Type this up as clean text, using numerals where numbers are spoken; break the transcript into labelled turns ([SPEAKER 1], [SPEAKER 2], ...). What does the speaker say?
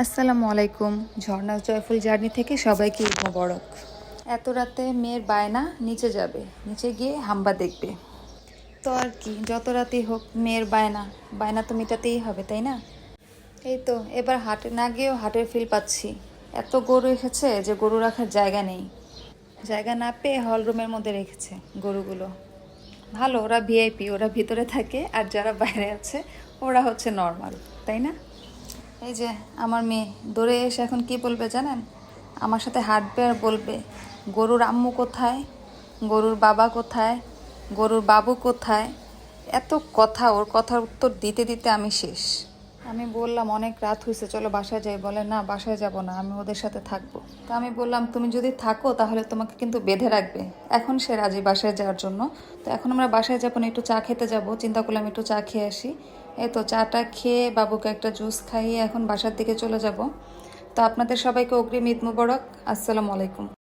[SPEAKER 1] আসসালামু আলাইকুম। ঝর্ণার জয়ফুল জার্নি থেকে সবাইকে ঈদ মোবারক। এত রাতে মেয়ের বায়না নিচে যাবে, নিচে গিয়ে হাম্বা দেখবে। তো আর কি, যত রাতেই হোক মেয়ের বায়না, বায়না তো মেটাতেই হবে, তাই না? এই তো এবার হাটে না গিয়েও হাটের ফিল পাচ্ছি। এত গরু এসেছে যে গরু রাখার জায়গা নেই। জায়গা না পেয়ে হল রুমের মধ্যে রেখেছে গরুগুলো। ভালো, ওরা ভিআইপি, ওরা ভিতরে থাকে, আর যারা বাইরে আছে ওরা হচ্ছে নর্মাল, তাই না? এই যে আমার মেয়ে দৌড়ে এসে এখন কি বলবে জানেন? আমার সাথে হাঁটবে আর বলবে, গরুর আম্মু কোথায়, গরুর বাবা কোথায়, গরুর বাবু কোথায়। এত কথা, ওর কথার উত্তর দিতে দিতে আমি শেষ। আমি বললাম অনেক রাত হয়েছে, চলো বাসায় যাই। বলে না, বাসায় যাব না, আমি ওদের সাথে থাকবো। তো আমি বললাম তুমি যদি থাকো তাহলে তোমাকে কিন্তু বেঁধে রাখবে। এখন সে রাজি বাসায় যাওয়ার জন্য। তো এখন আমরা বাসায় যাবো না, একটু চা খেতে যাব, চিন্তা করলাম একটু চা খেয়ে আসি। এই তো চাটা খেয়ে বাবুকে একটা জুস খাইয়ে এখন বাসার দিকে চলে যাব। তো আপনাদের সবাইকে অগ্রিম ঈদ মোবারক। আসসালামু আলাইকুম।